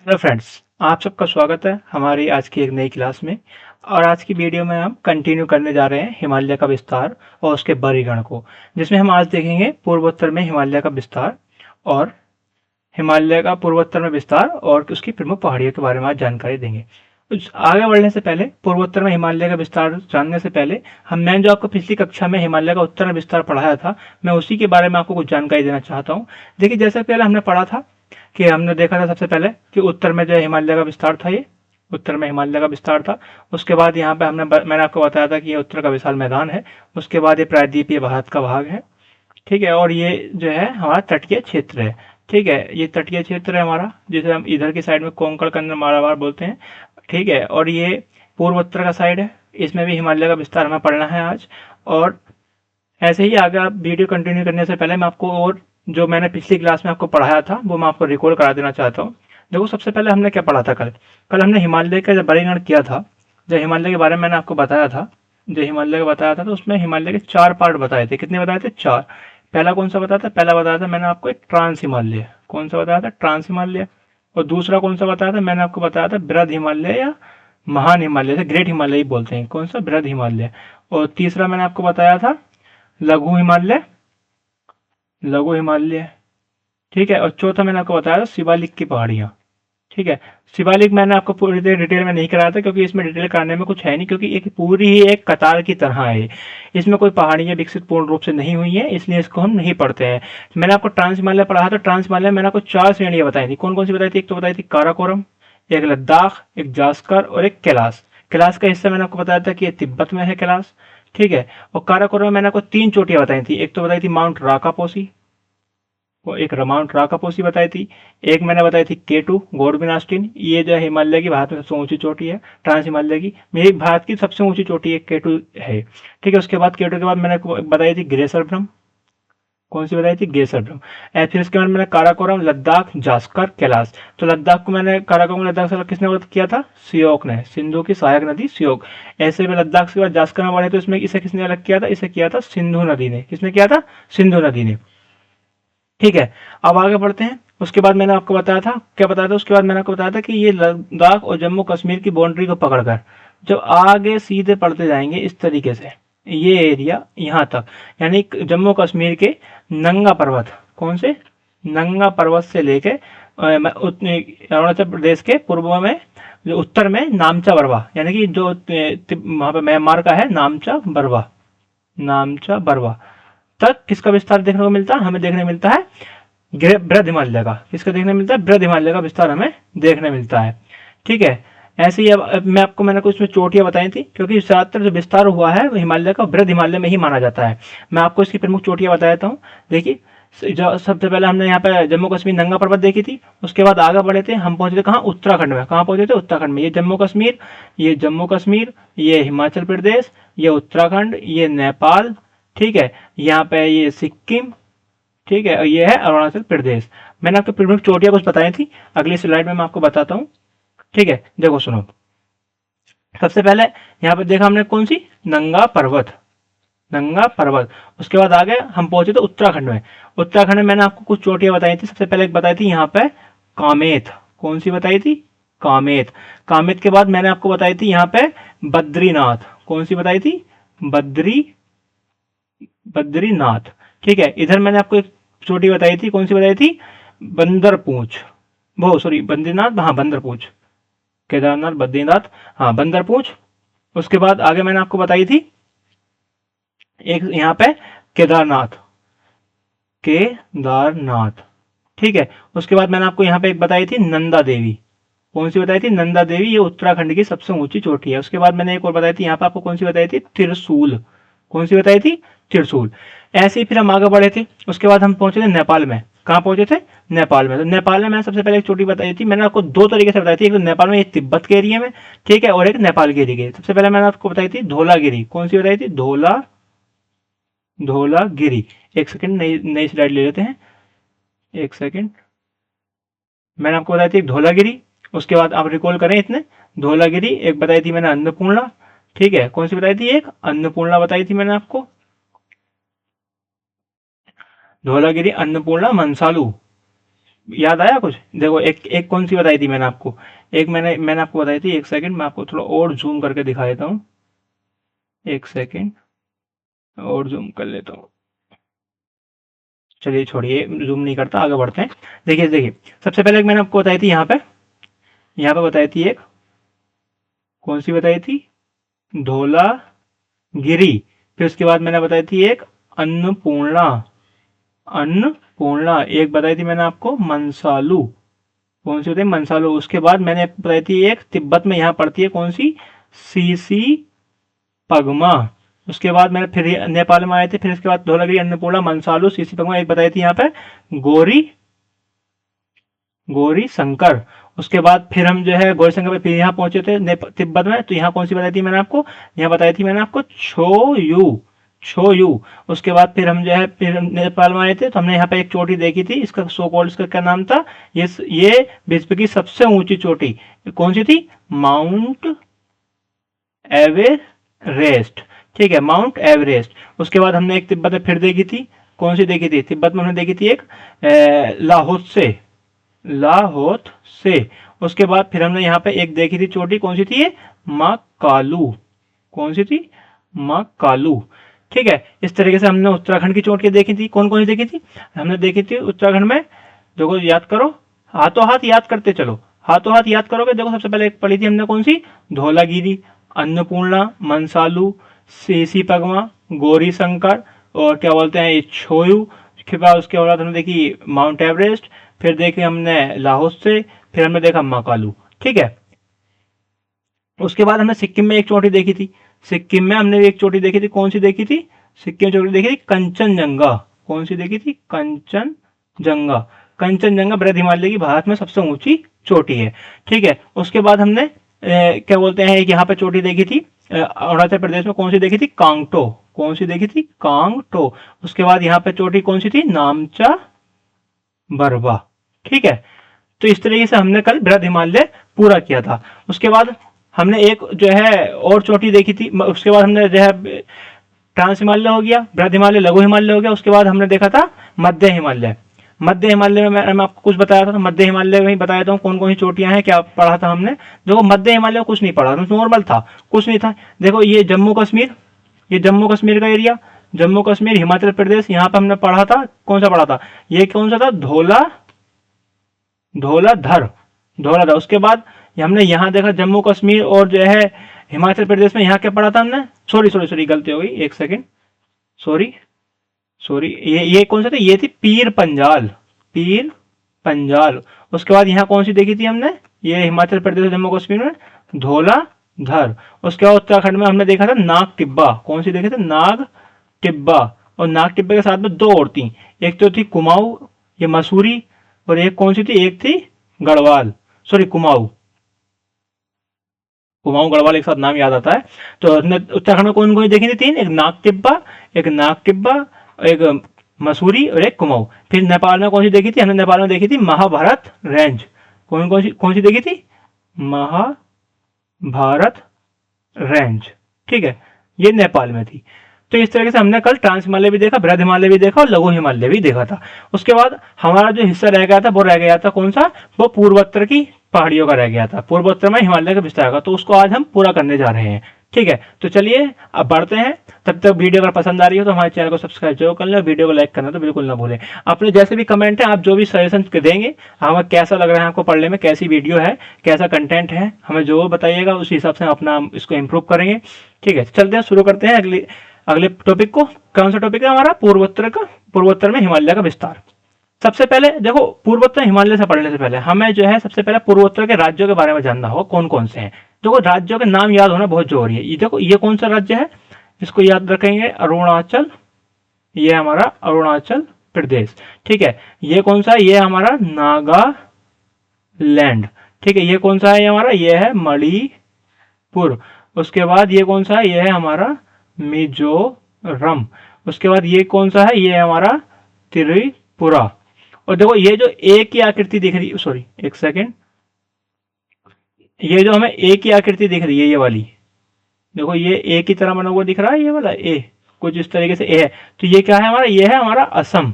Hello friends, आप सबका स्वागत है हमारी आज की एक नई क्लास में। और आज की वीडियो में हम कंटिन्यू करने जा रहे हैं हिमालय का विस्तार और उसके बरीगण को, जिसमें हम आज देखेंगे पूर्वोत्तर में हिमालय का विस्तार और हिमालय का पूर्वोत्तर में विस्तार और उसकी प्रमुख पहाड़ियों के बारे में आज जानकारी देंगे। आगे बढ़ने से पहले, पूर्वोत्तर में हिमालय का विस्तार जानने से पहले, हमने जो आपको पिछली कक्षा में हिमालय का उत्तर में विस्तार पढ़ाया था, मैं उसी के बारे में आपको कुछ जानकारी देना चाहता हूँ। देखिए, जैसे पहले हमने पढ़ा था कि हमने देखा था सबसे पहले कि उत्तर में जो है हिमालय का विस्तार था, ये उत्तर में हिमालय का विस्तार था। उसके बाद यहाँ पे मैंने आपको बताया था कि ये उत्तर का विशाल मैदान है। उसके बाद ये प्रायद्वीपीय भारत का भाग है, ठीक है। और ये जो है हमारा तटीय क्षेत्र है, ठीक है। ये तटीय क्षेत्र है हमारा, जिसे हम इधर की साइड में कोंकण कन्नड़ मालाबार बोलते हैं, ठीक है। और ये पूर्वोत्तर का साइड है, इसमें भी हिमालय का विस्तार हमें पढ़ना है आज। और ऐसे ही आगे आप वीडियो कंटिन्यू करने से पहले मैं आपको और जो मैंने पिछली क्लास में आपको पढ़ाया था वो मैं आपको रिकॉल करा देना चाहता हूँ। देखो, सबसे पहले हमने क्या पढ़ा था कल हमने हिमालय का जब वर्गीकरण किया था, जब हिमालय के बारे में मैंने आपको बताया था, जो हिमालय का बताया था, तो उसमें हिमालय के 4 पार्ट बताए थे। कितने बताए थे? 4। पहला कौन सा बताया था? पहला बताया था मैंने आपको एक ट्रांस हिमालय। कौन सा बताया था? ट्रांस हिमालय। और दूसरा कौन सा बताया था? मैंने आपको बताया था बृहद हिमालय या महान हिमालय, से ग्रेट हिमालय ही बोलते हैं। कौन सा? बृहद हिमालय। और तीसरा मैंने आपको बताया था लघु हिमालय, लघु हिमालय, ठीक है। और चौथा मैंने आपको बताया था शिवालिक की पहाड़ियाँ, ठीक है। शिवालिक मैंने आपको पूरी डिटेल में नहीं कराया था, क्योंकि इसमें डिटेल कराने में कुछ है नहीं, क्योंकि एक पूरी ही एक कतार की तरह है। इसमें कोई पहाड़ियाँ विकसित पूर्ण रूप से नहीं हुई है, इसलिए इसको हम नहीं पढ़ते हैं। मैंने आपको ट्रांस हिमालय पढ़ा था। ट्रांस हिमालय मैंने आपको 4 श्रेणियाँ बताई थी। कौन कौन सी बताई थी? एक तो बताई थी काराकोरम, एक लद्दाख, एक जास्कर और एक कैलाश। कैलाश का हिस्सा मैंने आपको बताया था कि ये तिब्बत में है कैलाश, ठीक है। और काराकोरम में मैंने आपको 3 चोटियां बताई थी। एक तो बताई थी माउंट राकापोसी, वो एक माउंट राकापोसी बताई थी। एक मैंने बताई थी K2 गॉडविन ऑस्टिन, ये जो है हिमालय की भारत में सबसे ऊंची चोटी है, ट्रांस हिमालय की। मेरी भारत की सबसे ऊंची चोटी एक K2 है, ठीक है। उसके बाद K2 के बाद मैंने आपको बताई थी ग्रेसर ब्रह्म। कौन सी बताई थी? ग्रेसर ब्रह्म। फिर उसके बाद मैंने काराकोरम, लद्दाख, जास्कर, कैलाश। तो लद्दाख को मैंने काराकोरम लद्दाख से किसने मदद किया था? सियोक ने, सिंधु की सहायक नदी सियोक। ऐसे में लद्दाख के बाद जास्कर में बढ़े तो इसमें इसे किसने अलग किया था? इसे किया था सिंधु नदी ने। किसने किया था? सिंधु नदी ने, ठीक है। अब आगे बढ़ते हैं। उसके बाद मैंने आपको बताया था, क्या बताया था? उसके बाद मैंने आपको बताया था कि ये लद्दाख और जम्मू कश्मीर की बाउंड्री को पकड़कर जब आगे सीधे पढ़ते जाएंगे इस तरीके से, ये एरिया यहाँ तक, यानी जम्मू कश्मीर के नंगा पर्वत, कौन से? नंगा पर्वत से लेके अरुणाचल प्रदेश के पूर्व में, जो उत्तर में नामचा बरवा, यानी कि जो वहां पे म्यांमार का है नामचा बरवा, नामचा बरवा तक किसका विस्तार देखने को मिलता है? हमें देखने मिलता है बृहद हिमालय का। किसका देखने मिलता है? बृहद हिमालय का विस्तार हमें देखने मिलता है, ठीक है। ऐसे ही अब मैं आपको, मैंने कुछ चोटियां बताई थी, क्योंकि ज्यादातर जो विस्तार हुआ है वो हिमालय का बृहद हिमालय में ही माना जाता है। मैं आपको इसकी प्रमुख चोटियां बता देता हूँ। देखिए, जो सबसे पहले हमने यहाँ पे जम्मू कश्मीर नंगा पर्वत देखी थी। उसके बाद आगे बढ़े थे, हम पहुंचे थे कहाँ? उत्तराखंड में। कहाँ पहुंचे थे? उत्तराखंड में। ये जम्मू कश्मीर, ये जम्मू कश्मीर, ये हिमाचल प्रदेश, ये उत्तराखंड, ये नेपाल, ठीक है। यहाँ पे ये सिक्किम, ठीक है। और ये है अरुणाचल प्रदेश। मैंने आपको प्रमुख चोटियां कुछ बताई थी, अगली स्लाइड में मैं आपको बताता हूँ, ठीक है। देखो सुनो, सबसे पहले यहाँ पे देखा हमने कौन सी? नंगा पर्वत, नंगा पर्वत। उसके बाद आगे हम पहुंचे थे उत्तराखंड में। उत्तराखंड में मैंने आपको कुछ चोटियां बताई थी। सबसे पहले एक बताई थी यहाँ पे कामेत। कौन सी बताई थी? कामेत। कामेत के बाद मैंने आपको बताई थी यहाँ पे बद्रीनाथ। कौन सी बताई थी? बद्रीनाथ, ठीक है। इधर मैंने आपको एक चोटी बताई थी। कौन सी बताई थी? बंदरपूंछ, वो सॉरी बद्रीनाथ, हाँ बंदरपूंछ। केदारनाथ, बद्रीनाथ, हाँ बंदरपूंछ। उसके बाद आगे मैंने आपको बताई थी एक यहाँ पे केदारनाथ, केदारनाथ, ठीक है। उसके बाद मैंने आपको यहाँ पे एक बताई थी नंदा देवी। कौन सी बताई थी? नंदा देवी, ये उत्तराखंड की सबसे ऊंची चोटी है। उसके बाद मैंने एक और बताई थी यहाँ पे आपको। कौन सी बताई थी? त्रिशूल। कौन सी बताई थी? त्रिशूल। ऐसे ही फिर हम आगे बढ़े थे। उसके बाद हम पहुंचे थे नेपाल में। कहाँ पहुंचे थे? नेपाल में। तो नेपाल में मैंने सबसे पहले एक चोटी बताई थी। मैंने आपको दो तरीके से बताई थी, एक तो नेपाल में, एक तिब्बत के एरिया में, ठीक है, और एक नेपाल के एरिया के। सबसे पहले मैंने आपको बताई थी धौलागिरी। कौन सी बताई थी? धौलागिरी। एक सेकंड, नई नई स्लाइड ले लेते हैं, एक सेकंड। मैंने आपको बताई थी एक धौलागिरी। उसके बाद आप रिकॉल करें इतने, धौलागिरी एक बताई थी मैंने, अन्नपूर्णा, ठीक है। कौन सी बताई थी? एक अन्नपूर्णा बताई थी मैंने आपको। धौलागिरी, अन्नपूर्णा, मनसालू, याद आया कुछ? देखो एक एक कौन सी बताई थी मैंने आपको, एक मैंने आपको बताई थी, एक सेकंड मैं आपको थोड़ा और जूम करके दिखा देता हूँ, एक सेकंड और जूम कर लेता हूँ। चलिए छोड़िए, जूम नहीं करता, आगे बढ़ते हैं। देखिए देखिए, सबसे पहले एक मैंने आपको बताई थी यहाँ पे बताई थी एक, कौन सी बताई थी, धौला गिरी। फिर उसके बाद मैंने बताई थी एक अन्नपूर्णा, अन्नपूर्णा। एक बताई थी मैंने आपको मंसालू, कौन सी होती है, मंसालू। उसके बाद मैंने आपको बताई थी एक तिब्बत में यहाँ पड़ती है, कौन सी, सीसी पगमा। उसके बाद मैंने फिर नेपाल में आए थे, फिर उसके बाद धौलागिरी, अन्नपूर्णा, मंसालू, सीसी पगमा। एक बताई थी यहाँ पे गोरी, गौरी शंकर। उसके बाद फिर हम जो है गौरी शंकर पे फिर यहाँ पहुंचे थे तिब्बत में, तो यहाँ कौन सी बताई थी मैंने आपको, यहाँ बताई थी मैंने आपको छो यू, छो यू। उसके बाद फिर हम जो है फिर नेपाल में आए थे, तो हमने यहाँ पे एक चोटी देखी थी, इसका सो कॉल्ड, इसका क्या नाम था, ये विश्व की सबसे ऊंची चोटी कौन सी थी, माउंट एवरेस्ट। ठीक है, माउंट एवरेस्ट। उसके बाद हमने एक तिब्बत में फिर देखी थी, कौन सी देखी थी, तिब्बत में हमने देखी थी एक लाहौसे, लाहौत से। उसके बाद फिर हमने यहाँ पे एक देखी थी चोटी, कौन सी थी ये, माँ कालू, कौन सी थी, माँ कालू। ठीक है, इस तरीके से हमने उत्तराखंड की चोटियां देखी थी। कौन कौन सी देखी थी, हमने देखी थी उत्तराखंड में, देखो याद करो, हाथों हाथ याद करते चलो, हाथों हाथ याद करोगे। देखो सबसे पहले एक पढ़ी थी हमने कौन सी, धौलागिरी, अन्नपूर्णा, मंसालू, सीसी पगमा, गौरी शंकर, और क्या बोलते हैं ये छोयू। उसके बाद हमने देखी माउंट एवरेस्ट, फिर देखे हमने लाहौस से, फिर हमने देखा महाकालू। ठीक है, उसके बाद हमने सिक्किम में एक चोटी देखी थी, सिक्किम में हमने एक चोटी देखी थी, कौन सी देखी थी, सिक्किम में चोटी देखी थी कंचनजंगा, कौन सी देखी थी, कंचनजंगा। कंचनजंगा बृहद हिमालय की भारत में सबसे ऊंची चोटी है। ठीक है, उसके बाद हमने क्या बोलते हैं, एक यहाँ पे चोटी देखी थी अरुणाचल प्रदेश में, कौन सी देखी थी, कांगटो, कौन सी देखी थी, कांगटो। उसके बाद यहाँ पे चोटी कौन सी थी, नामचा बरवा। ठीक है, तो इस तरीके से हमने कल बृहद हिमालय पूरा किया था। उसके बाद हमने एक जो है और चोटी देखी थी, उसके बाद हमने जो है ट्रांस हिमालय हो गया, बृहद हिमालय, लघु हिमालय हो गया। उसके बाद हमने देखा था मध्य हिमालय। मध्य हिमालय में मैं आपको कुछ बताया था, तो मध्य हिमालय में ही बताया था कौन कौन सी चोटियां हैं, क्या पढ़ा था हमने। देखो मध्य हिमालय में कुछ नहीं पढ़ा, नॉर्मल था, कुछ नहीं था। देखो ये जम्मू कश्मीर, ये जम्मू कश्मीर का एरिया, जम्मू कश्मीर, हिमाचल प्रदेश, यहाँ पे हमने पढ़ा था, कौन सा पढ़ा था, ये कौन सा था, धौलाधर, धौलाधर। उसके बाद हमने यहाँ देखा जम्मू कश्मीर और जो है हिमाचल प्रदेश में, यहाँ क्या पढ़ा था हमने, सॉरी सॉरी सॉरी गलती हो गई, एक सेकेंड, सॉरी सॉरी, ये कौन सा था, ये थी पीर पंजाल, पीर पंजाल। उसके बाद यहाँ कौन सी देखी थी हमने, ये हिमाचल प्रदेश जम्मू कश्मीर में धौलाधर। उसके बाद उत्तराखंड में हमने देखा था नाग टिब्बा, कौन सी देखे थे, नाग टिब्बा। और नाग टिब्बे के साथ में दो और थी, एक तो थी कुमाऊं, ये मसूरी, और एक कौन सी थी, एक थी गढ़वाल, सॉरी कुमाऊं, कुमाऊं गढ़वाल एक साथ नाम याद आता है। तो उत्तराखंड में कौन कौन देखी थी, तीन, एक नाग टिब्बा, एक नाग टिब्बा, एक मसूरी और एक कुमाऊं। फिर नेपाल में कौन सी देखी थी, हमने नेपाल में देखी थी महाभारत रेंज, कौन सी देखी थी, महाभारत रेंज। ठीक है, ये नेपाल में थी। तो इस तरीके से हमने कल ट्रांस हिमालय भी देखा, बृहद हिमालय भी देखा और लघु हिमालय भी देखा था। उसके बाद हमारा जो हिस्सा रह गया था वो रह गया था कौन सा, वो पूर्वोत्तर की पहाड़ियों का रह गया था, पूर्वोत्तर में हिमालय का विस्तार का, तो उसको आज हम पूरा करने जा रहे हैं। ठीक है, तो चलिए अब बढ़ते हैं। तब तक वीडियो अगर पसंद आ रही हो तो हमारे चैनल को सब्सक्राइब जरूर कर लें, वीडियो को लाइक करना तो बिल्कुल ना भूलें। अपने जैसे भी कमेंट है, आप जो भी सजेशन देंगे, हमें कैसा लग रहा है आपको पढ़ने में, कैसी वीडियो है, कैसा कंटेंट है, हमें जो बताइएगा उस हिसाब से हम अपना इसको इम्प्रूव करेंगे। ठीक है, चलते हैं, शुरू करते हैं अगले अगले टॉपिक को। कौन सा टॉपिक है हमारा, पूर्वोत्तर का, पूर्वोत्तर में हिमालय का विस्तार। सबसे पहले देखो, पूर्वोत्तर हिमालय से पढ़ने से पहले हमें जो है सबसे पहले पूर्वोत्तर के राज्यों के बारे में जानना होगा, कौन कौन से हैं। देखो राज्यों के नाम याद होना बहुत जरूरी है। ये देखो, ये कौन सा राज्य है, इसको याद रखेंगे, अरुणाचल, ये हमारा अरुणाचल प्रदेश। ठीक है, ये कौन सा है, ये हमारा नागालैंड। ठीक है, ये कौन सा है, ये हमारा, ये है मणिपुर। उसके बाद ये कौन सा है, ये है हमारा मिजोरम। उसके बाद ये कौन सा है, ये है हमारा त्रिपुरा। और देखो ये जो ए की आकृति दिख रही है, सॉरी एक सेकेंड, ये जो हमें ए की आकृति दिख रही है, ये वाली, देखो ये ए की तरह बना हुआ दिख रहा है, ये वाला ए कुछ इस तरीके से ए है, तो ये क्या है हमारा, ये है हमारा असम।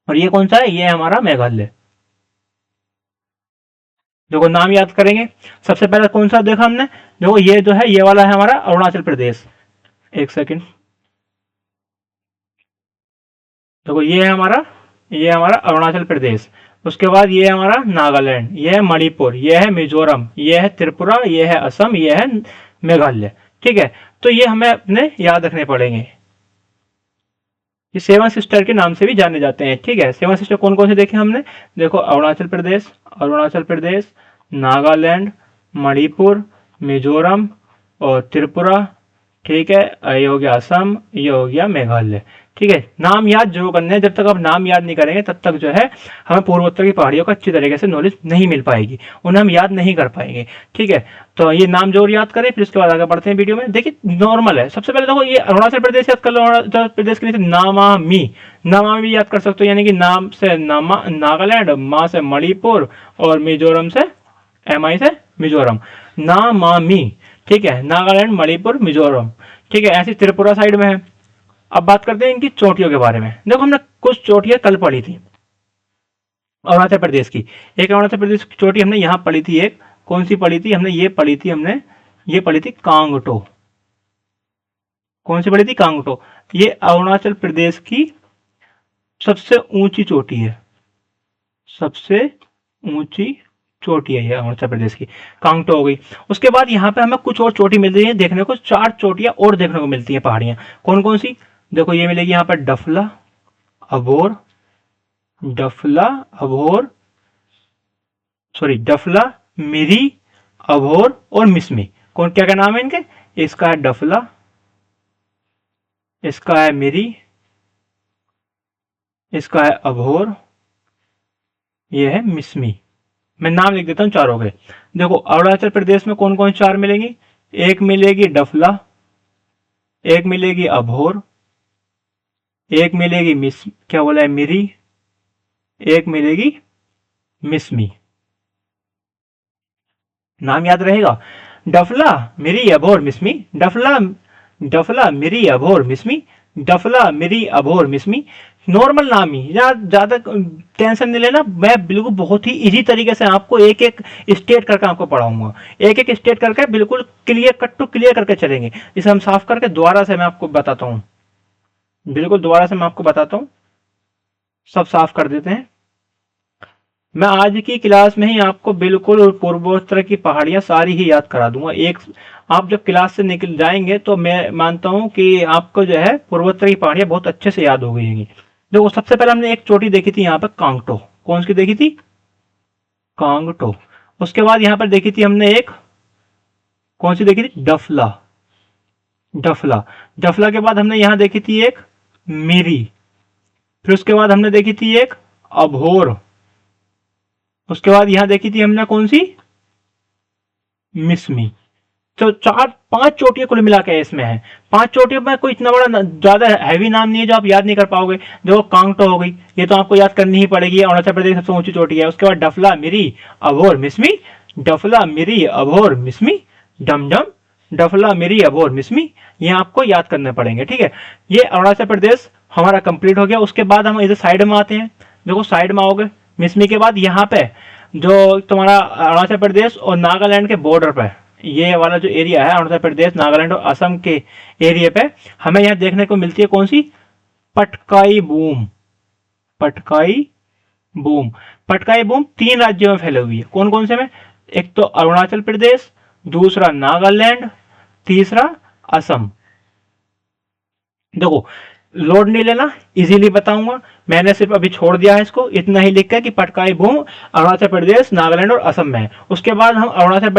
और ये कौन सा है, ये है हमारा मेघालय। देखो नाम याद करेंगे, सबसे पहले कौन सा देखा हमने, देखो ये जो है ये वाला है हमारा अरुणाचल प्रदेश। एक सेकंड, देखो ये है हमारा अरुणाचल प्रदेश। उसके बाद ये है हमारा नागालैंड, ये है मणिपुर, ये है मिजोरम, ये है त्रिपुरा, ये है असम, ये है मेघालय। ठीक है, तो ये हमें अपने याद रखने पड़ेंगे। ये सेवन सिस्टर के नाम से भी जाने जाते हैं। ठीक है, सेवन सिस्टर कौन कौन से देखे हमने, देखो अरुणाचल प्रदेश, नागालैंड, मणिपुर, मिजोरम और त्रिपुरा। ठीक है, ये हो गया असम, ये हो गया मेघालय। ठीक है, नाम याद जरूर करने हैं, जब तक आप नाम याद नहीं करेंगे तब तक जो है हमें पूर्वोत्तर की पहाड़ियों का अच्छी तरीके से नॉलेज नहीं मिल पाएगी, उन्हें हम याद नहीं कर पाएंगे। ठीक है, तो ये नाम जरूर याद करें, फिर उसके बाद आगे बढ़ते हैं वीडियो में। देखिए नॉर्मल है, सबसे पहले देखो ये अरुणाचल प्रदेश याद कर लो, अरुणाचल प्रदेश के नीचे नामामी भी याद कर सकते हो, यानी कि नाम से नागालैंड, मा से मणिपुर और मिजोरम से MI से मिजोरम, नामामी। ठीक है, नागालैंड, मणिपुर, मिजोरम। ठीक है, ऐसी त्रिपुरा साइड में है। अब बात करते हैं इनकी चोटियों के बारे में। देखो हमने कुछ चोटियां कल पढ़ी थी अरुणाचल प्रदेश की। एक अरुणाचल प्रदेश की चोटी हमने यहाँ पढ़ी थी, एक कौन सी पढ़ी थी हमने, ये पढ़ी थी कांगटो। कौन सी पढ़ी थी, कांगटो। ये अरुणाचल प्रदेश की सबसे ऊंची चोटी है, सबसे ऊंची चोटी है ये अरुणाचल प्रदेश की, कांगटो हो गई। उसके बाद यहाँ पे हमें कुछ और चोटी मिल रही है देखने को, 4 चोटियां और देखने को मिलती हैं पहाड़ियां। कौन कौन सी, देखो ये मिलेगी यहाँ पर डफला, अभोर, डफला अभोर, सॉरी डफला, मिरी, अभोर और मिसमी। कौन क्या क्या नाम है इनके, इसका है डफला, इसका है मिरी, इसका है अभोर, ये है मिसमी। मैं नाम लिख देता हूँ चारों के। देखो अरुणाचल प्रदेश में कौन कौन 4 मिलेंगी, एक मिलेगी डफला, एक मिलेगी अभोर, एक मिलेगी क्या बोला है, मिरी, एक मिलेगी मिसमी। नाम याद रहेगा, डफला, मिरी, अभोर, मिसमी, डफला मिरी, अभोर, मिसमी, डफला मिरी, अभोर, मिसमी। नॉर्मल नाम ही, ज्यादा टेंशन नहीं लेना, मैं बिल्कुल बहुत ही इजी तरीके से आपको एक एक स्टेट करके आपको पढ़ाऊंगा, एक एक स्टेट करके बिल्कुल क्लियर कट टू क्लियर करके चलेंगे। इसे हम साफ करके दोबारा से मैं आपको बताता हूँ, बिल्कुल दोबारा से मैं आपको बताता हूँ, सब साफ कर देते हैं। मैं आज की क्लास में ही आपको बिल्कुल पूर्वोत्तर की पहाड़ियां सारी ही याद करा दूंगा। एक आप जब क्लास से निकल जाएंगे तो मैं मानता हूं कि आपको जो है पूर्वोत्तर की पहाड़ियां बहुत अच्छे से याद हो गई होंगी। देखो सबसे पहले हमने एक चोटी देखी थी यहाँ पर कांगटो, कौन सी देखी थी, कांगटो। उसके बाद यहाँ पर देखी थी हमने एक, कौन सी देखी थी, डफला, डफला। डफला के बाद हमने यहाँ देखी थी एक मिरी, फिर उसके बाद हमने देखी थी एक अभोर, उसके बाद यहां देखी थी हमने कौन सी, मिसमी। तो 4-5 चोटियां कुल मिला के इसमें है। 5 चोटियों में कोई इतना बड़ा ज्यादा हैवी नाम नहीं है जो आप याद नहीं कर पाओगे। देखो कांगटो हो गई, ये तो आपको याद करनी ही पड़ेगी, अरुणाचल प्रदेश सबसे ऊंची चोटी है। उसके बाद डफला, मिरी, अभोर, मिसमी, डफला, मिरी, अभोर, मिसमी, डमडम, डफला, मिरी, अभोर, मिसमी, ये आपको याद करने पड़ेंगे। ठीक है, ये अरुणाचल प्रदेश हमारा कंप्लीट हो गया। उसके बाद हम इधर साइड में आते हैं। देखो साइड में आओगे, मिसमी के बाद यहाँ पे जो तुम्हारा अरुणाचल प्रदेश और नागालैंड के बॉर्डर पे, ये वाला जो एरिया है अरुणाचल प्रदेश, नागालैंड और असम के एरिया पे, हमें यहाँ देखने को मिलती है कौन सी, पटकाई बूम, पटकाई बूम। पटकाई बूम 3 राज्यों में फैले हुई है। कौन कौन से में, एक तो अरुणाचल प्रदेश, दूसरा नागालैंड, तीसरा असम। देखो लोड नहीं लेना, इजीली बताऊंगा, मैंने सिर्फ अभी छोड़ दिया है इसको, इतना ही लिखा है कि पटकाई बूम अरुणाचल प्रदेश, नागालैंड और असम में है। उसके बाद हम अरुणाचल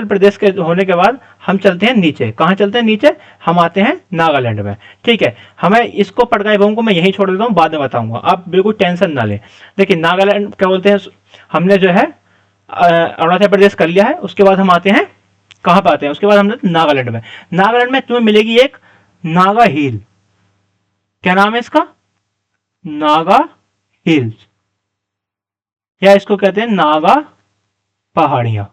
प्रदेश के होने के बाद हम चलते हैं नीचे। कहाँ चलते हैं नीचे, हम आते हैं नागालैंड में। ठीक है, हमें इसको पटकाई बूम को मैं यही छोड़ देता हूँ, बाद में बताऊंगा, आप बिल्कुल टेंशन ना लें। देखिए नागालैंड क्या बोलते हैं, हमने जो है अरुणाचल प्रदेश कर लिया है। उसके बाद हम आते हैं, कहाँ पे आते हैं, उसके बाद हम नागालैंड में। नागालैंड में तुम्हें मिलेगी एक नागा हिल, क्या नाम है इसका, नागा हिल्स, या इसको कहते हैं नागा पहाड़ियां।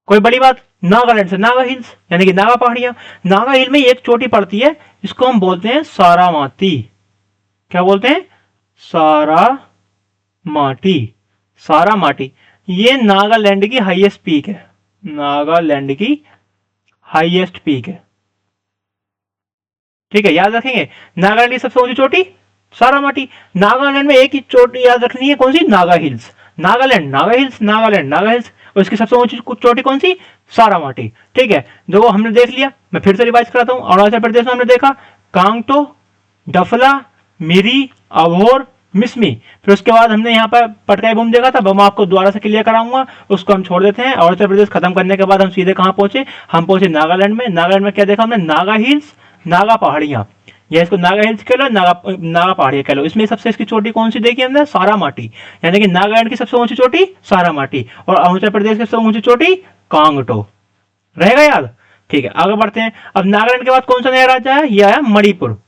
कोई बड़ी बात, नागालैंड से नागा हिल्स यानी कि नागा पहाड़ियां। नागा हिल में एक चोटी पड़ती है, इसको हम बोलते हैं सारामाती। क्या बोलते हैं, सारा माटी, सारा माटी, ये नागालैंड की हाईएस्ट पीक है, नागालैंड की हाईएस्ट पीक है। ठीक है, याद रखेंगे, नागालैंड की सबसे ऊंची चोटी सारा माटी। नागालैंड में एक ही चोटी याद रखनी है, कौन सी? Naga hills. Nagaland Naga hills, Nagaland Naga hills, और इसकी सबसे ऊंची चोटी कौन सी? सारा माटी। ठीक है, देखो हमने देख लिया, मैं फिर से रिवाइज कराता हूँ। अरुणाचल प्रदेश में हमने देखा कांगटो, डफला, मिरी, अभोर, मिसमी। फिर उसके बाद हमने यहाँ पर पटकाई बम देखा था, वो मैं आपको दोबारा से क्लियर कराऊंगा, उसको हम छोड़ देते हैं। अरुणाचल प्रदेश खत्म करने के बाद हम सीधे कहाँ पहुंचे? हम पहुंचे नागालैंड में। नागालैंड में क्या देखा हमने? नागा हिल्स, नागा पहाड़ियां, या इसको नागा हिल्स कह लो, नागा पहाड़ियां कह लो। इसमें सबसे इसकी चोटी कौन सी देखी हमने? सारा माटी। यानी कि नागालैंड की सबसे ऊंची चोटी सारा माटी, और अरुणाचल प्रदेश की सबसे ऊंची चोटी कांगटो। रहेगा याद? ठीक है, आगे बढ़ते हैं। अब नागालैंड के बाद कौन सा नया राज्य आया? ये आया मणिपुर।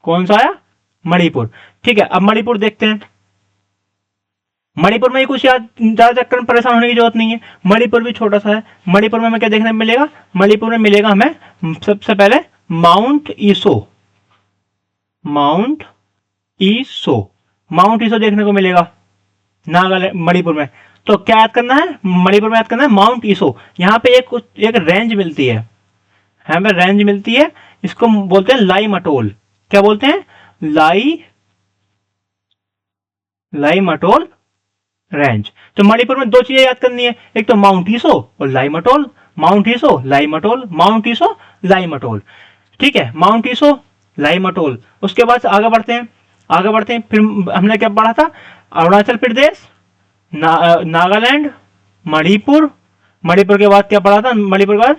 कौन सा आया? मणिपुर। ठीक है, अब मणिपुर देखते हैं। मणिपुर में कुछ याद ज्यादा चक्कर में परेशान होने की जरूरत नहीं है, मणिपुर भी छोटा सा है। मणिपुर में हमें क्या देखने में मिलेगा? मणिपुर में मिलेगा हमें सबसे पहले माउंट ईसो, माउंट ईसो, माउंट ईसो देखने को मिलेगा नागालैंड मणिपुर में। तो क्या याद करना है? मणिपुर में याद करना है माउंट ईसो। यहाँ पे एक रेंज मिलती है, हमें रेंज मिलती है, इसको बोलते हैं लाई मटोल। क्या बोलते हैं? लाई मटोल रेंज। तो मणिपुर में दो चीजें याद करनी है, एक तो माउंट ईसो और लाई मटोल। माउंट ईसो, लाई मटोल, माउंट ईसो, लाई मटोल। ठीक है, माउंट ईसो, लाई मटोल। उसके बाद आगे बढ़ते हैं, आगे बढ़ते हैं। फिर हमने क्या पढ़ा था? अरुणाचल प्रदेश, नागालैंड, मणिपुर। मणिपुर के बाद क्या पढ़ा था? मणिपुर के बाद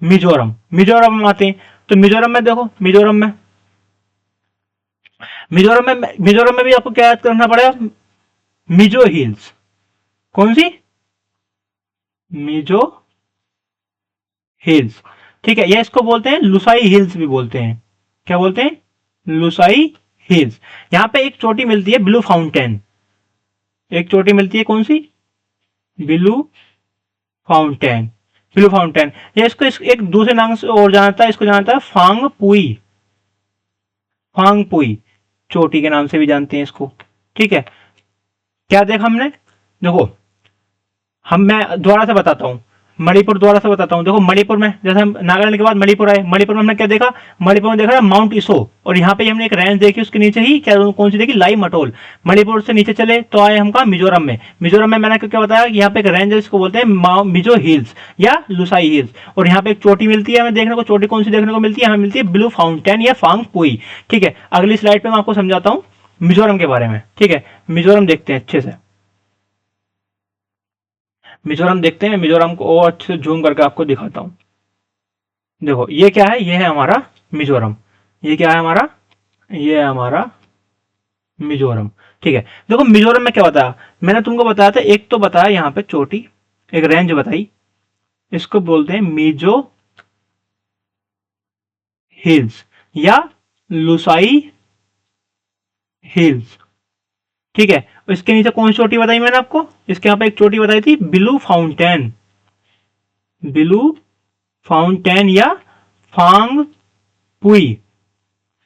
मिजोरम। मिजोरम में आते हैं, तो मिजोरम में देखो, मिजोरम में भी आपको क्या याद करना पड़ेगा? मिजो हिल्स। कौन सी? मिजो हिल्स। ठीक है, या इसको बोलते हैं लुसाई हिल्स भी बोलते हैं। क्या बोलते हैं? लुसाई हिल्स। यहां पे एक चोटी मिलती है ब्लू फाउंटेन, एक चोटी मिलती है, कौन सी? Blue fountain, blue fountain. या इसको एक दूसरे नाम से और जानता है, इसको जानता है फांग पुई, फांग पुई चोटी के नाम से भी जानते हैं इसको। ठीक है, क्या देखा हमने? देखो, मैं दोबारा से बताता हूँ, मणिपुर दोबारा से बताता हूँ। देखो मणिपुर में, जैसे हम नागालैंड के बाद मणिपुर आए, मणिपुर में हमने क्या देखा? मणिपुर में देखा माउंट ईसो, और यहाँ पे हमने एक रेंज देखी, उसके नीचे ही क्या कौन सी देखी? लाई मटोल। मणिपुर से नीचे चले तो आए हम कहा? मिजोरम में। मिजोरम में मैंने क्या बताया? यहाँ पे एक रेंज है, इसको बोलते हैं मिजो हिल्स या लुसाई हिल्स, और यहाँ पे एक चोटी मिलती है हमें देखने को। चोटी कौन सी देखने को मिलती है? हमें मिलती है ब्लू फाउंटेन या फांग पुई। ठीक है, अगली स्लाइड पे मैं आपको समझाता हूँ मिजोरम के बारे में। ठीक है, मिजोरम देखते हैं अच्छे से, मिजोरम देखते हैं। मिजोरम को और अच्छे से जूम करके आपको दिखाता हूं। देखो ये क्या है? ये है हमारा मिजोरम। ये क्या है हमारा? ये है हमारा मिजोरम। ठीक है, देखो मिजोरम में क्या बताया मैंने तुमको? बताया था, एक तो बताया यहाँ पे चोटी, एक रेंज बताई, इसको बोलते हैं मिजो हिल्स या लुसाई हिल्स। ठीक है, इसके नीचे कौन सी चोटी बताई मैंने आपको? इसके यहाँ पे एक चोटी बताई थी ब्लू फाउंटेन, ब्लू फाउंटेन या फांग पुई।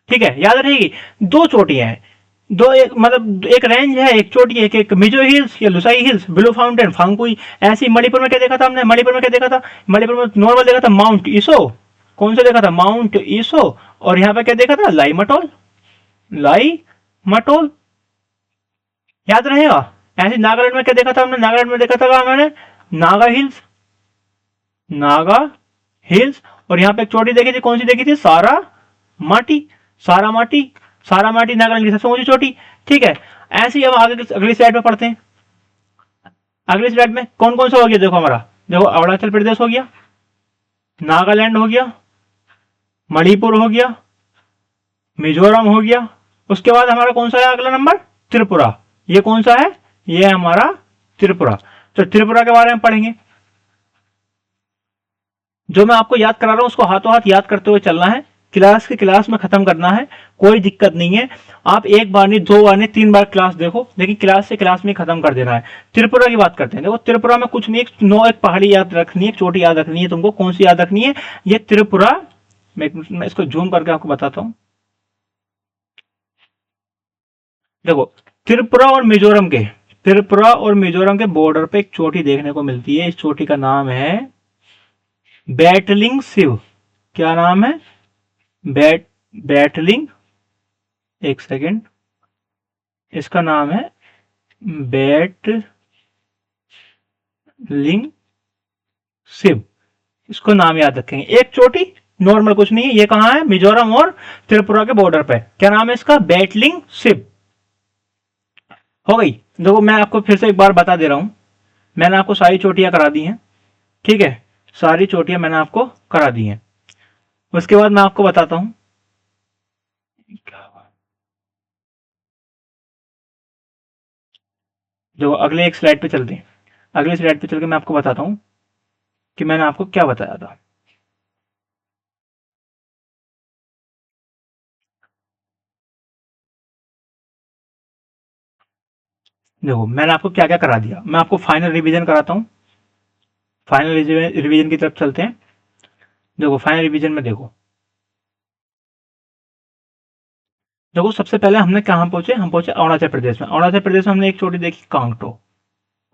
ठीक है, याद रहेगी। दो चोटियां हैं, दो, एक मतलब एक रेंज है, एक चोटी है, एक मिजो हिल्स या Lushai hills, blue fountain, Phawngpui. ऐसी मणिपुर में क्या देखा था हमने? मणिपुर में क्या देखा था? मणिपुर में नॉर्मल देखा था माउंट ईसो। कौन सा देखा था? माउंट ईसो। और यहाँ पे क्या देखा था? लाई मटोल, लाई मटोल। याद रहेगा। ऐसे नागालैंड में क्या देखा था हमने? नागालैंड में देखा था मैंने नागा हिल्स, नागा हिल्स। और यहाँ पे एक चोटी देखी थी, कौन सी देखी थी? सारा माटी, सारा माटी, सारा माटी नागालैंड की सबसे ऊंची चोटी। ठीक है, ऐसे ही हम आगे अगली स्लाइड में पढ़ते हैं। अगली स्लाइड में कौन कौन सा हो गया? देखो हमारा, देखो अरुणाचल प्रदेश हो गया, नागालैंड हो गया, मणिपुर हो गया, मिजोरम हो गया। उसके बाद हमारा कौन सा है अगला नंबर? त्रिपुरा। ये कौन सा है? ये हमारा त्रिपुरा। तो त्रिपुरा के बारे में पढ़ेंगे। जो मैं आपको याद करा रहा हूं उसको हाथों हाथ याद करते हुए चलना है, क्लास के क्लास में खत्म करना है, कोई दिक्कत नहीं है। आप एक बार नहीं, दो बार नहीं, तीन बार क्लास देखो, लेकिन क्लास से क्लास में खत्म कर देना है। त्रिपुरा की बात करते हैं। देखो त्रिपुरा में कुछ नहीं, एक पहाड़ी याद रखनी है, एक चोटी याद रखनी है तुमको। कौन सी याद रखनी है? ये त्रिपुरा। मैं इसको जूम करके आपको बताता हूँ। देखो, त्रिपुरा और मिजोरम के बॉर्डर पे एक चोटी देखने को मिलती है। इस चोटी का नाम है बैटलिंग शिव। क्या नाम है? बैटलिंग, एक सेकेंड, इसका नाम है बैटलिंग शिव। इसको नाम याद रखेंगे। एक चोटी, नॉर्मल कुछ नहीं है। ये कहाँ है? मिजोरम और त्रिपुरा के बॉर्डर पे। क्या नाम है इसका? बैटलिंग शिव। हो गई। देखो, मैं आपको फिर से एक बार बता दे रहा हूं। मैंने आपको सारी चोटियां करा दी हैं, ठीक है? सारी चोटियां मैंने आपको करा दी हैं। उसके बाद मैं आपको बताता हूं। जो अगले एक स्लाइड पे चलते हैं, अगले स्लाइड पे चल के मैं आपको बताता हूं कि मैंने आपको क्या बताया था। देखो, मैंने आपको क्या क्या करा दिया। मैं आपको फाइनल रिवीजन कराता हूं। फाइनल रिवीजन की तरफ चलते हैं। देखो, फाइनल रिवीजन में देखो सबसे पहले हमने कहां पहुंचे? हम पहुंचे अरुणाचल प्रदेश में। अरुणाचल प्रदेश में हमने एक चोटी देखी, कांगटो।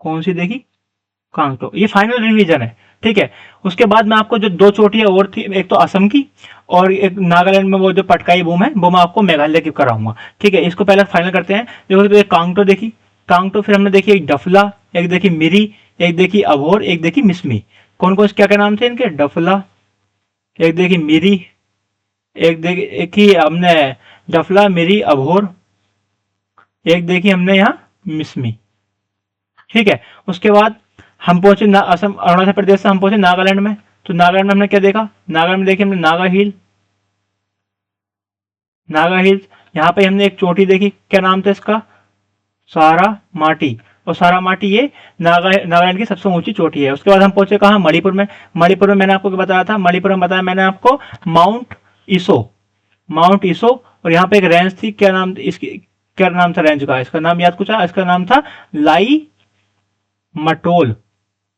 कौन सी देखी? कांगटो। ये फाइनल रिवीजन है, ठीक है? उसके बाद मैं आपको जो दो चोटियां और थी, एक तो असम की और एक नागालैंड में वो जो पटकाई बूम है, वो मैं आपको मेघालय की कराऊंगा, ठीक है? इसको पहले फाइनल करते हैं। देखो, तो एक कांगटो देखी। कांगटो, फिर हमने देखी एक डफला, एक देखी मिरी, एक देखी अभोर, एक देखी मिसमी। कौन कौन क्या क्या नाम थे इनके? डफला, एक देखी मिरी, एक ही हमने डफला, मिरी, अभोर, एक देखी हमने यहाँ मिसमी, ठीक है? उसके बाद हम पहुंचे असम, अरुणाचल प्रदेश से हम पहुंचे नागालैंड में। तो नागालैंड में हमने क्या देखा? नागालैंड में देखी हमने नागा हिल। नागा हिल्स, यहाँ पे हमने एक चोटी देखी। क्या नाम था इसका? सारा माटी। और सारा माटी ये नागालैंड की सबसे ऊंची चोटी है। उसके बाद हम पहुंचे कहाँ? मणिपुर में। मणिपुर में मैंने आपको बताया था, मणिपुर में बताया मैंने आपको माउंट ईसो। माउंट ईसो। और यहाँ पे एक रेंज थी, क्या नाम इसकी? क्या नाम था रेंज का? इसका नाम याद कुछ है? इसका नाम था लाई मटोल।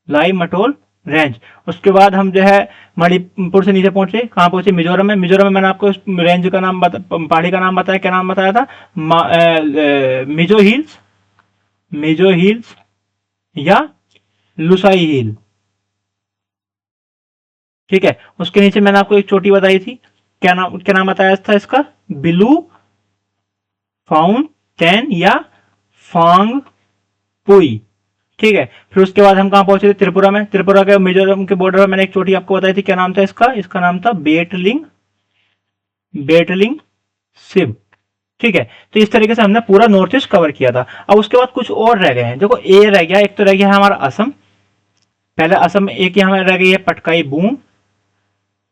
लाई मटोल रेंज। उसके बाद हम जो है मणिपुर से नीचे पहुंचे। कहाँ पहुंचे? मिजोरम में। मिजोरम में मैंने आपको रेंज का नाम पहाड़ी का नाम बताया। क्या नाम बताया था? मिजो हिल्स, मिजो हिल्स या लुसाई हिल, ठीक है? उसके नीचे मैंने आपको एक चोटी बताई थी। क्या नाम बताया था इसका? बिलू फाउंटेन या फांग पुई, ठीक है? फिर उसके बाद हम कहां पहुंचे थे? त्रिपुरा में। त्रिपुरा के मिजोरम के बॉर्डर में मैंने एक चोटी आपको बताई थी। क्या नाम था इसका? इसका नाम था बेटलिंग, बेटलिंग शिव, ठीक है? तो इस तरीके से हमने पूरा नॉर्थ ईस्ट कवर किया था। अब उसके बाद कुछ और रह गए हैं। देखो, ए रह गया, एक तो रह गया है हमारा असम। पहले असम में एक यहाँ रह गई है पटकाई बूम,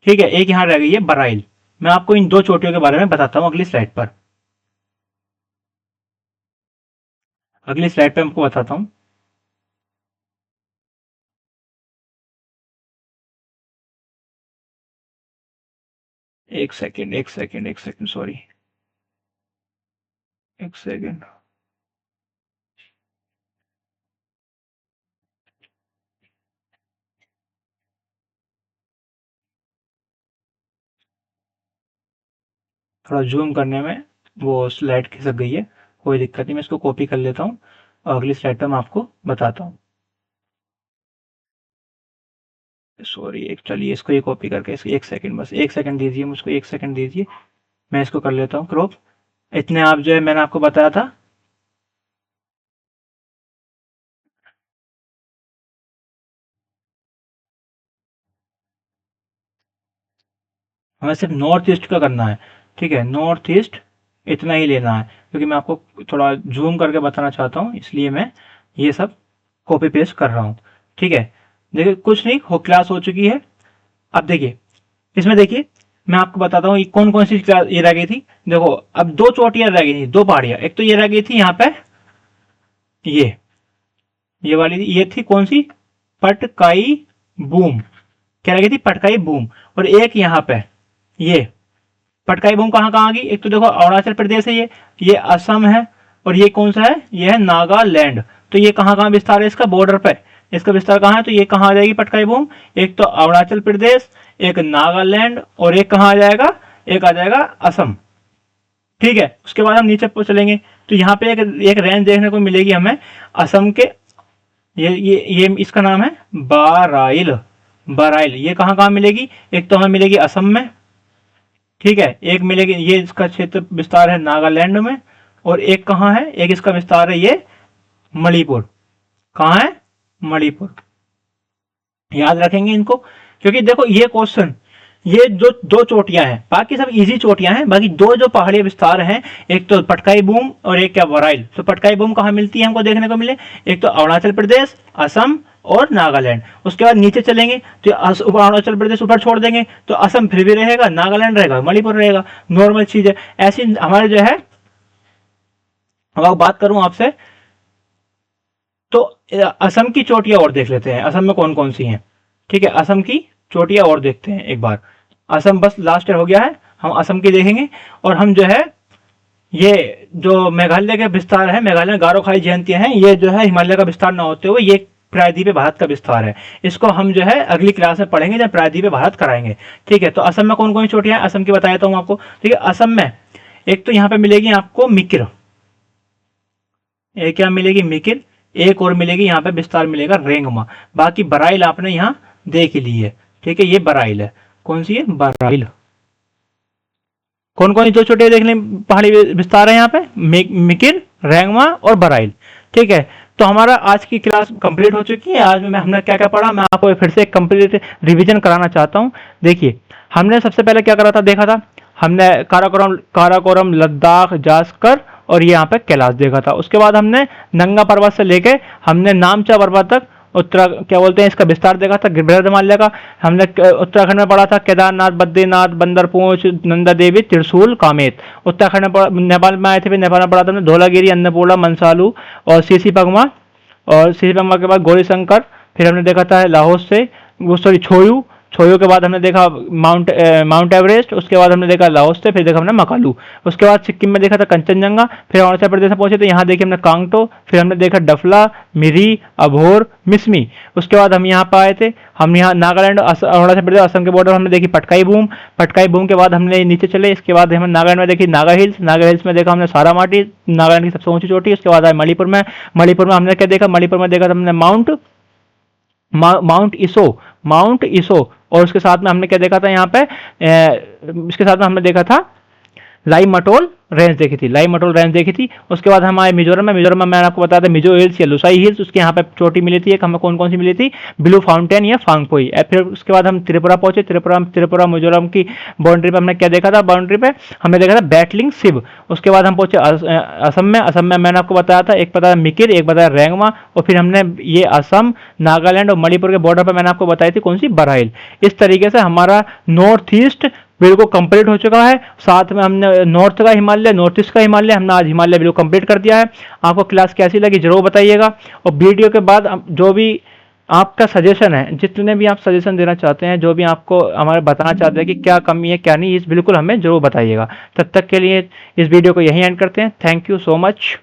ठीक है? एक यहाँ रह गई है बराइल। मैं आपको इन दो चोटियों के बारे में बताता हूँ अगली स्लाइड पर। अगली स्लाइड पे आपको बताता हूँ। एक सेकेंड, एक सेकेंड, एक सेकेंड, सॉरी, एक सेकेंड। थोड़ा जूम करने में वो स्लाइड खिसक गई है। कोई दिक्कत नहीं, मैं इसको कॉपी कर लेता हूँ और अगली स्लाइड पर मैं आपको बताता हूँ। सॉरी, एक चलिए इसको ये कॉपी करके इसको एक सेकंड, बस एक सेकंड दीजिए मुझको, एक सेकंड दीजिए। मैं इसको कर लेता हूँ क्रॉप। इतने आप जो है मैंने आपको बताया था। हमें सिर्फ नॉर्थ ईस्ट का करना है, ठीक है? नॉर्थ ईस्ट इतना ही लेना है, क्योंकि मैं आपको थोड़ा जूम करके बताना चाहता हूँ, इसलिए मैं ये सब कॉपी पेस्ट कर रहा हूँ, ठीक है? देखिए, कुछ नहीं हो, क्लास हो चुकी है। अब देखिए, इसमें देखिए, मैं आपको बताता हूँ कौन कौन सी क्लास ये रह गई थी। देखो, अब दो चोटियां रह गई थी, दो पहाड़ियां। एक तो ये रह गई थी यहाँ पे, ये वाली थी, ये थी कौन सी? पटकाई बूम। क्या रह गई थी? पटकाई बूम। और एक यहाँ पे ये पटकाई बूम कहाँ कहाँ आ गई? एक तो देखो अरुणाचल प्रदेश है, ये असम है, और ये कौन सा है? ये है नागालैंड। तो ये कहाँ कहाँ विस्तार है इसका? बॉर्डर पे इसका विस्तार कहाँ है? तो ये कहाँ आ जाएगी पटकाई बूम? एक तो अरुणाचल प्रदेश, एक नागालैंड, और एक कहाँ आ जाएगा? एक आ जाएगा असम, ठीक है? उसके बाद हम नीचे चलेंगे तो यहाँ पे एक रेंज देखने को मिलेगी हमें असम के, ये इसका नाम है बाराइल। बाराइल ये कहाँ कहाँ मिलेगी, एक तो हमें मिलेगी असम में, ठीक है, एक मिलेगी, ये इसका क्षेत्र विस्तार है नागालैंड में, और एक कहाँ है, एक इसका विस्तार है ये मणिपुर। कहाँ है, मणिपुर। याद रखेंगे इनको, क्योंकि देखो ये क्वेश्चन, ये जो दो चोटियां हैं, बाकी सब इजी चोटियां हैं, बाकी दो जो पहाड़ी विस्तार हैं, एक तो पटकाई बूम और एक क्या बराइल। तो पटकाई बूम कहाँ मिलती है हमको देखने को मिले, एक तो अरुणाचल प्रदेश, असम और नागालैंड। उसके बाद नीचे चलेंगे तो अरुणाचल प्रदेश ऊपर छोड़ देंगे तो असम फिर भी रहेगा, नागालैंड रहेगा, मणिपुर रहेगा, नॉर्मल चीज है। ऐसी हमारे जो है, अब बात करूं आपसे तो असम की चोटियां और देख लेते हैं, असम में कौन कौन सी हैं, ठीक है, असम की चोटियां और देखते हैं एक बार। असम बस लास्ट ईयर हो गया है, हम असम की देखेंगे। और हम जो है ये जो मेघालय के विस्तार है, मेघालय में गारो खाई जयंतियां हैं, ये जो है हिमालय का विस्तार न होते हुए ये प्रायद्वीप भारत का विस्तार है। इसको हम जो है अगली क्लास में पढ़ेंगे जब प्रायद्वीप भारत कराएंगे, ठीक है। तो असम में कौन कौन सी चोटियां हैं, असम की बता देता हूं आपको, ठीक है। असम में एक तो यहाँ पे मिलेगी आपको मिकिर, एक क्या मिलेगी, मिकिर। एक और मिलेगी यहाँ पे विस्तार मिलेगा रेंगमा। बाकी बराइल आपने यहाँ देख ली है, ठीक है, ये बराइल है। कौन सी है, बराइल। कौन कौन सी दो छोटे देखने पहाड़ी विस्तार है यहाँ पे, मिकिर, रेंगमा और बराइल, ठीक है। तो हमारा आज की क्लास कंप्लीट हो चुकी है। आज में हमने क्या क्या पढ़ा, मैं आपको फिर से कंप्लीट रिवीजन कराना चाहता हूँ। देखिए हमने सबसे पहले क्या करा था, देखा था हमने काराकोरम, लद्दाख, जास्कर और ये यहाँ पे कैलाश देखा था। उसके बाद हमने नंगा पर्वत से लेके हमने नामचा पर्वत तक क्या बोलते हैं इसका विस्तार देखा था, बृहद हिमालय का। हमने उत्तराखंड में पढ़ा था केदारनाथ, बद्रीनाथ, बंदरपूंछ, नंदा देवी, त्रिशूल, कामेत। उत्तराखंड में नेपाल में आए थे, फिर नेपाल में पढ़ा था हमने धौलागिरी, अन्नपूर्णा, मनसालू और सीसी पगमा। और सीसी पगमा के बाद गौरी शंकर। फिर हमने देखा था लाहौस से, वो सॉरी छोयू, छोयू के बाद हमने देखा माउंट एवरेस्ट। उसके बाद हमने देखा लाओस से, फिर देखा हमने मकालू। उसके बाद सिक्किम में देखा था कंचनजंगा। फिर अरुणाचल प्रदेश में पहुंचे तो यहाँ देखिए हमने कांगटो। फिर हमने देखा डफला, मिरी, अभोर, मिसमी। उसके बाद हम यहाँ पर आए थे, हम यहाँ नागालैंड, अरुणाचल प्रदेश, असम के बॉर्डर हमने देखी पटकाई बूम। पटकाई बूम के बाद हमने नीचे चले, इसके बाद हमने नागालैंड में देखी नागा हिल्स। नागा हिल्स में देखा हमने सारामाटी, नागालैंड की सबसे ऊंची चोटी। उसके बाद आए मणिपुर में। मणिपुर में हमने क्या देखा, मणिपुर में देखा हमने माउंट इसो। और उसके साथ में हमने क्या देखा था यहाँ पे, इसके साथ में हमने देखा था लाई मटोल रेंज देखी थी, लाई मटोल रेंज देखी थी। उसके बाद हम आए मिजोरम में। मिजोरम में मैंने आपको बताया था मिजो हिल्स या लुसाई हिल्स, उसके यहाँ पे चोटी मिली थी एक, हमें कौन कौन सी मिली थी, ब्लू फाउंटेन या फांगपोई। फिर उसके बाद हम त्रिपुरा पहुंचे। त्रिपुरा मिजोरम की बाउंड्री पे हमने क्या देखा था, बाउंड्री पे हमने देखा था बैटलिंग शिव। उसके बाद हम पहुंचे असम में। असम में मैंने आपको बताया था, एक बताया मिकिर, एक बताया रेंगमा, और फिर हमने ये असम, नागालैंड और मणिपुर के बॉर्डर पर मैंने आपको बताई थी कौन सी, बराइल। इस तरीके से हमारा नॉर्थ ईस्ट बिल्कुल कंप्लीट हो चुका है। साथ में हमने नॉर्थ का हिमालय, नॉर्थ ईस्ट का हिमालय, हमने आज हिमालय बिल्कुल कंप्लीट कर दिया है। आपको क्लास कैसी लगी जरूर बताइएगा। और वीडियो के बाद जो भी आपका सजेशन है, जितने भी आप सजेशन देना चाहते हैं, जो भी आपको हमारे बताना चाहते हैं कि क्या कमी है क्या नहीं, इस बिल्कुल हमें जरूर बताइएगा। तब तक के लिए इस वीडियो को यहीं एंड करते हैं। Thank you so much.